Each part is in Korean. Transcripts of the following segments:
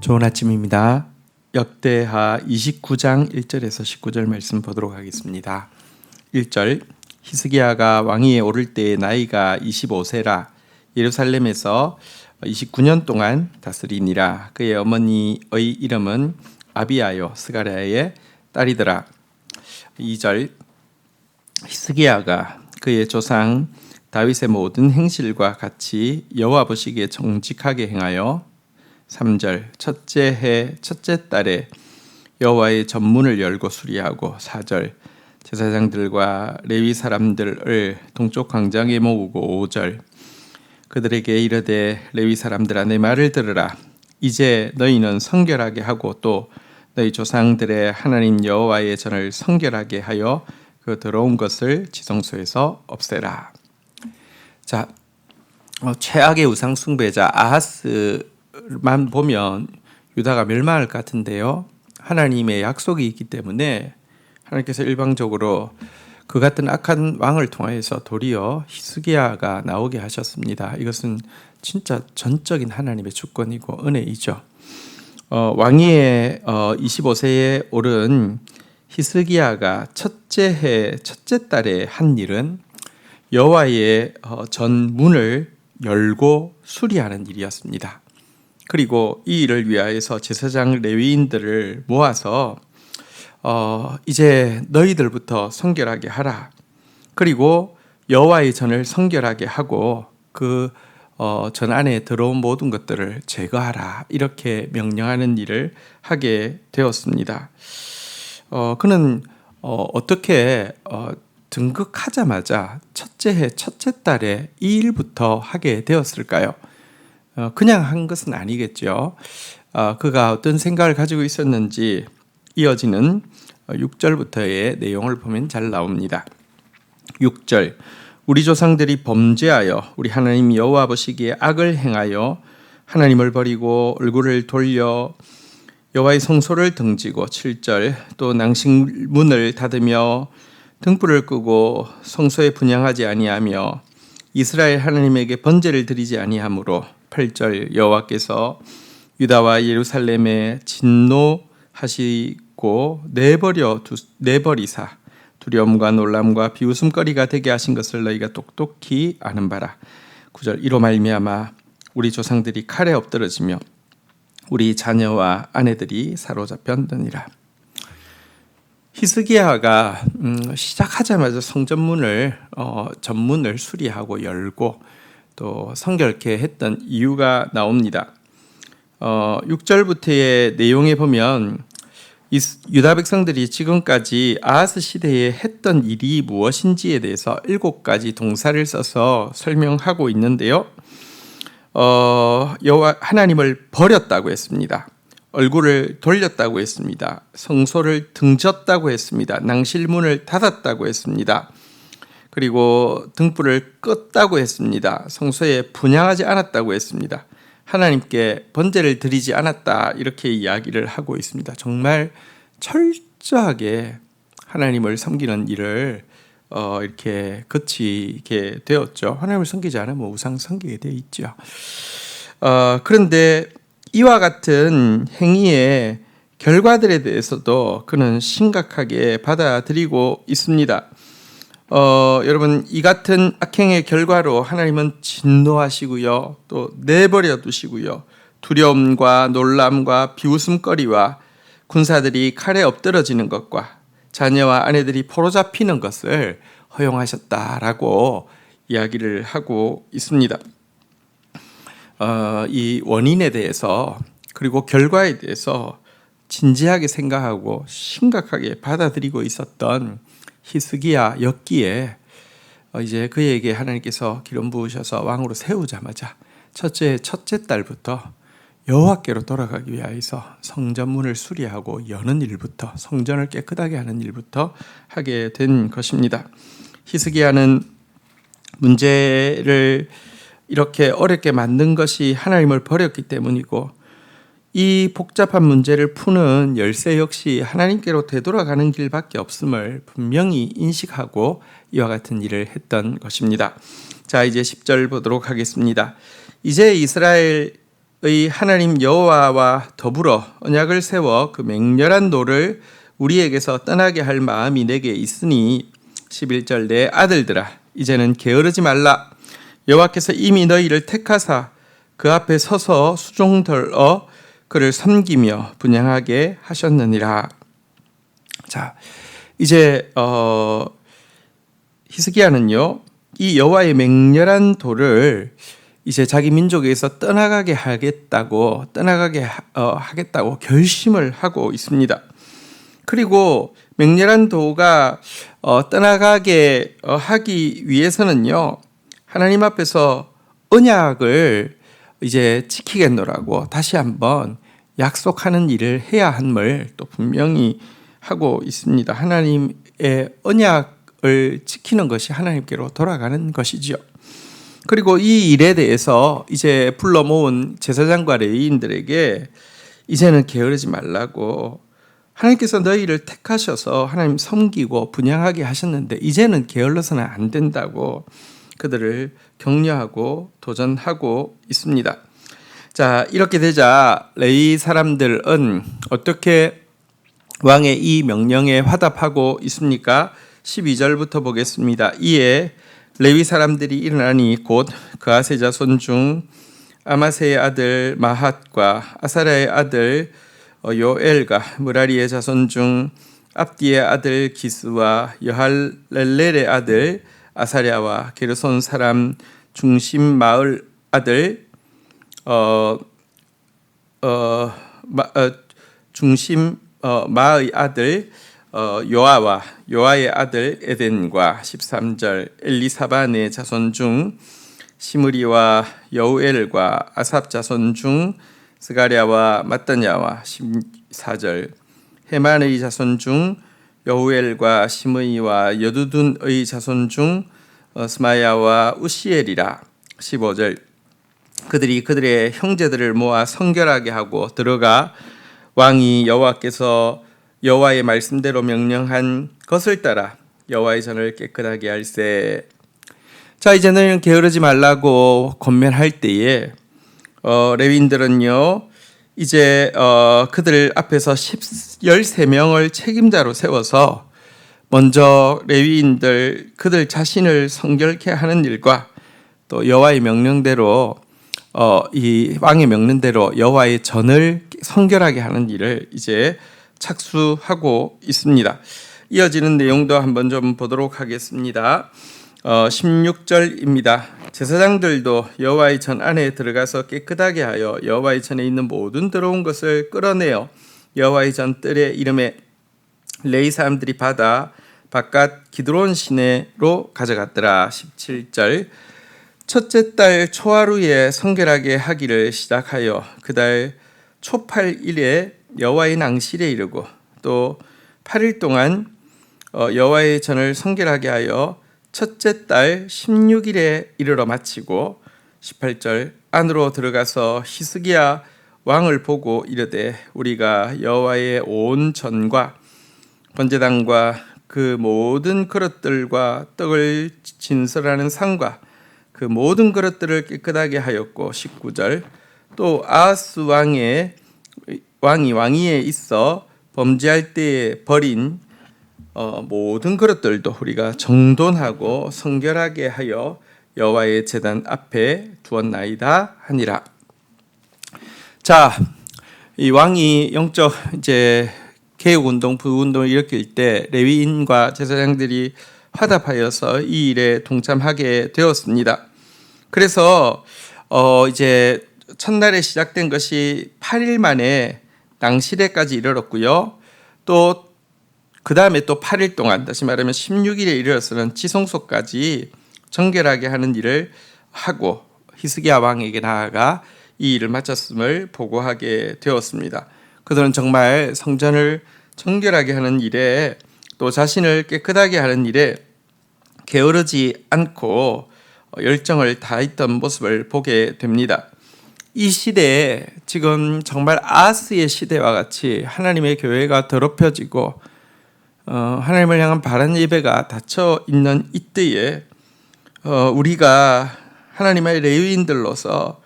좋은 아침입니다. 역대하 29장 1절에서 19절 말씀 보도록 하겠습니다. 1절 히스기야가 왕위에 오를 때의 나이가 25세라 예루살렘에서 29년 동안 다스리니라. 그의 어머니의 이름은 아비야요 스가랴의 딸이더라. 2절 히스기야가 그의 조상 다윗의 모든 행실과 같이 여호와 보시기에 정직하게 행하여 3절 첫째 해 첫째 달에 여호와의 전문을 열고 수리하고 4절 제사장들과 레위 사람들을 동쪽 광장에 모으고 5절 그들에게 이르되 레위 사람들아 내 말을 들으라. 이제 너희는 성결하게 하고 또 너희 조상들의 하나님 여호와의 전을 성결하게 하여 그 더러운 것을 지성소에서 없애라. 자, 최악의 우상 숭배자 아하스만 보면 유다가 멸망할 것 같은데요. 하나님의 약속이 있기 때문에 하나님께서 일방적으로 그 같은 악한 왕을 통하여서 도리어 히스기야가 나오게 하셨습니다. 이것은 진짜 전적인 하나님의 주권이고 은혜이죠. 왕위에 25세에 오른 히스기야가 첫째 해 첫째 달에 한 일은 여호와의 전 문을 열고 수리하는 일이었습니다. 그리고 이 일을 위하여서 제사장 레위인들을 모아서 이제 너희들부터 성결하게 하라. 그리고 여호와의 전을 성결하게 하고 그 전 안에 들어온 모든 것들을 제거하라. 이렇게 명령하는 일을 하게 되었습니다. 그는 어떻게 등극하자마자 첫째 해 첫째 달에 이 일부터 하게 되었을까요? 그냥 한 것은 아니겠죠. 그가 어떤 생각을 가지고 있었는지 이어지는 6절부터의 내용을 보면 잘 나옵니다. 6절 우리 조상들이 범죄하여 우리 하나님 여호와 보시기에 악을 행하여 하나님을 버리고 얼굴을 돌려 여호와의 성소를 등지고 7절 또 낭식문을 닫으며 등불을 끄고 성소에 분향하지 아니하며 이스라엘 하나님에게 번제를 드리지 아니하므로 8절 여호와께서 유다와 예루살렘에 진노하시고 내버리사 두려움과 놀람과 비웃음거리가 되게 하신 것을 너희가 똑똑히 아는 바라. 9절 이로 말미암아 우리 조상들이 칼에 엎드러지며 우리 자녀와 아내들이 사로잡혔느니라. 히스기야가 시작하자마자 성전문을 전문을 수리하고 열고 또 성결케 했던 이유가 나옵니다. 6절부터의 내용에 보면 유다 백성들이 지금까지 아하스 시대에 했던 일이 무엇인지에 대해서 7가지 동사를 써서 설명하고 있는데요. 여호와 하나님을 버렸다고 했습니다. 얼굴을 돌렸다고 했습니다. 성소를 등졌다고 했습니다. 낭실문을 닫았다고 했습니다. 그리고 등불을 껐다고 했습니다. 성소에 분향하지 않았다고 했습니다. 하나님께 번제를 드리지 않았다 이렇게 이야기를 하고 있습니다. 정말 철저하게 하나님을 섬기는 일을 이렇게 거치게 되었죠. 하나님을 섬기지 않으면 우상 섬기게 되어 있죠. 그런데 이와 같은 행위의 결과들에 대해서도 그는 심각하게 받아들이고 있습니다. 여러분 이 같은 악행의 결과로 하나님은 진노하시고요. 또 내버려 두시고요. 두려움과 놀람과 비웃음거리와 군사들이 칼에 엎드러지는 것과 자녀와 아내들이 포로 잡히는 것을 허용하셨다라고 이야기를 하고 있습니다. 이 원인에 대해서 그리고 결과에 대해서 진지하게 생각하고 심각하게 받아들이고 있었던 히스기야였기에 이제 그에게 하나님께서 기름 부으셔서 왕으로 세우자마자 첫째 달부터 여호와께로 돌아가기 위하여서 성전문을 수리하고 여는 일부터 성전을 깨끗하게 하는 일부터 하게 된 것입니다. 히스기야는 문제를 이렇게 어렵게 만든 것이 하나님을 버렸기 때문이고 이 복잡한 문제를 푸는 열쇠 역시 하나님께로 되돌아가는 길밖에 없음을 분명히 인식하고 이와 같은 일을 했던 것입니다. 자, 이제 10절 보도록 하겠습니다. 이제 이스라엘 하나님 여호와와 더불어 언약을 세워 그 맹렬한 노를 우리에게서 떠나게 할 마음이 내게 있으니 11절 내 아들들아 이제는 게으르지 말라. 여호와께서 이미 너희를 택하사 그 앞에 서서 수종들어 그를 섬기며 분향하게 하셨느니라. 자, 이제 히스기야는요 이 여호와의 맹렬한 도를 이제 자기 민족에서 떠나가게 하겠다고 결심을 하고 있습니다. 그리고 맹렬한 도가 떠나가게 하기 위해서는요 하나님 앞에서 언약을 이제 지키겠노라고 다시 한번 약속하는 일을 해야 함을 또 분명히 하고 있습니다. 하나님의 언약을 지키는 것이 하나님께로 돌아가는 것이지요. 그리고 이 일에 대해서 이제 불러 모은 제사장과 레위인들에게 이제는 게으르지 말라고, 하나님께서 너희를 택하셔서 하나님 섬기고 분향하게 하셨는데 이제는 게을러서는 안 된다고 그들을 격려하고 도전하고 있습니다. 자, 이렇게 되자 레위 사람들은 어떻게 왕의 이 명령에 화답하고 있습니까? 12절부터 보겠습니다. 이에 레위 사람들이 일어나니 곧 그아세 자손 중 아마세의 아들 마핫과 아사랴의 아들 요엘과 무라리의 자손 중 압디의 아들 기스와 여할렐렐의 아들 아사랴와 게르손 사람 중심 마을 아들 마의 아들 요아와 요아의 아들 에덴과 13절 엘리사반의 자손 중 시므리와 여우엘과 아삽 자손 중 스가랴와 마따냐와 14절 헤만의 자손 중 여우엘과 시므이와 여두둔의 자손 중 스마야와 우시엘이라. 15절 그들이 그들의 형제들을 모아 성결하게 하고 들어가 왕이 여호와께서 여호와의 말씀대로 명령한 것을 따라 여호와의 전을 깨끗하게 할세. 자, 이제 너희는 게으르지 말라고 권면할 때에 레위인들은요 이제 그들 앞에서 13명을 책임자로 세워서 먼저 레위인들 그들 자신을 성결케 하는 일과 또 여호와의 명령대로 이 왕의 명령대로 여호와의 전을 성결하게 하는 일을 이제 착수하고 있습니다. 이어지는 내용도 한번 좀 보도록 하겠습니다. 16절입니다. 제사장들도 여호와의 전 안에 들어가서 깨끗하게 하여 여호와의 전에 있는 모든 더러운 것을 끌어내어 여호와의 전 뜰에 이름에 레위 사람들이 받아 바깥 기드론 시내로 가져갔더라. 17절 첫째 달 초하루에 성결하게 하기를 시작하여 그 달 초 8일에 여호와의 낭실에 이르고 또 8일 동안 여호와의 전을 성결하게 하여 첫째 달 16일에 이르러 마치고 18절 안으로 들어가서 히스기야 왕을 보고 이르되 우리가 여호와의 온 전과 번제단과 그 모든 그릇들과 떡을 진설하는 상과 그 모든 그릇들을 깨끗하게 하였고 19절 또 아하스 왕이 왕위에 있어 범죄할 때에 버린 모든 그릇들도 우리가 정돈하고 성결하게 하여 여호와의 제단 앞에 두었나이다 하니라. 자, 이 왕이 영적 이제 개혁 운동, 부운동을 일으킬 때 레위인과 제사장들이 화답하여서 이 일에 동참하게 되었습니다. 그래서 이제 첫날에 시작된 것이 8일 만에 낭실에까지 이르렀고요. 또 그 다음에 또 8일 동안 다시 말하면 16일에 이르러서는 지성소까지 정결하게 하는 일을 하고 히스기야 왕에게 나아가 이 일을 마쳤음을 보고하게 되었습니다. 그들은 정말 성전을 정결하게 하는 일에 또 자신을 깨끗하게 하는 일에 게으르지 않고 열정을 다했던 모습을 보게 됩니다. 이 시대에 지금 정말 아하스의 시대와 같이 하나님의 교회가 더럽혀지고 하나님을 향한 바른 예배가 닫혀 있는 이때에 우리가 하나님의 레위인들로서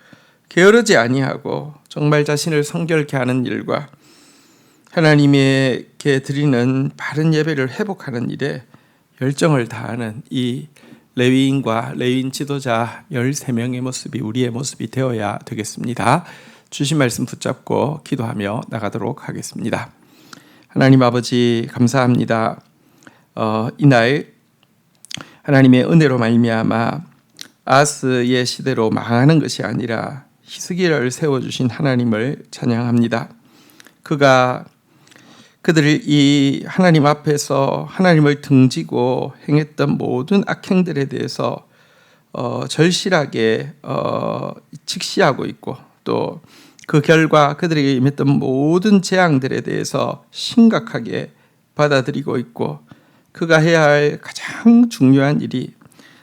게으르지 아니하고 정말 자신을 성결케 하는 일과 하나님에게 드리는 바른 예배를 회복하는 일에 열정을 다하는 이 레위인과 레위인 지도자 13명의 모습이 우리의 모습이 되어야 되겠습니다. 주신 말씀 붙잡고 기도하며 나가도록 하겠습니다. 하나님 아버지 감사합니다. 이날 하나님의 은혜로 말미암아 아하스의 시대로 망하는 것이 아니라 히스기야를 세워주신 하나님을 찬양합니다. 그들을 이 하나님 앞에서 하나님을 등지고 행했던 모든 악행들에 대해서 절실하게 직시하고 있고 또 그 결과 그들에게 임했던 모든 재앙들에 대해서 심각하게 받아들이고 있고 그가 해야 할 가장 중요한 일이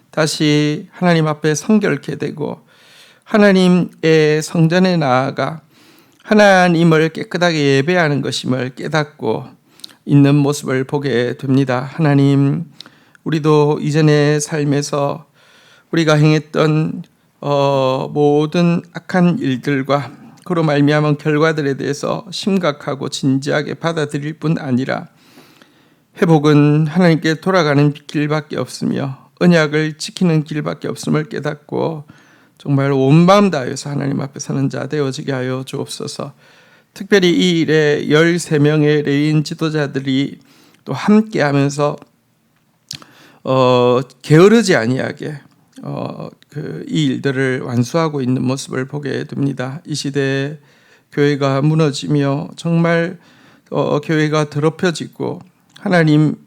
다시 하나님 앞에 성결케 되고 하나님의 성전에 나아가 하나님을 깨끗하게 예배하는 것임을 깨닫고 있는 모습을 보게 됩니다. 하나님, 우리도 이전의 삶에서 우리가 행했던 모든 악한 일들과 그로 말미암은 결과들에 대해서 심각하고 진지하게 받아들일 뿐 아니라 회복은 하나님께 돌아가는 길밖에 없으며 언약을 지키는 길밖에 없음을 깨닫고 정말 온 마음 다해서 하나님 앞에 서는 자 되어지게 하여 주옵소서. 특별히 이 일에 13명의 레위인 지도자들이 또 함께 하면서 게으르지 아니하게 이 일들을 완수하고 있는 모습을 보게 됩니다. 이 시대에 교회가 무너지며 정말 교회가 더럽혀지고 하나님에게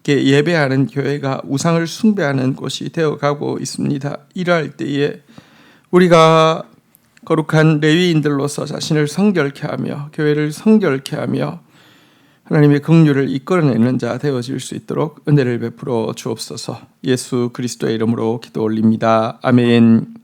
예배하는 교회가 우상을 숭배하는 곳이 되어가고 있습니다. 이러할 때에 우리가 거룩한 레위인들로서 자신을 성결케 하며 교회를 성결케 하며 하나님의 긍휼을 이끌어내는 자 되어질 수 있도록 은혜를 베풀어 주옵소서. 예수 그리스도의 이름으로 기도 올립니다. 아멘.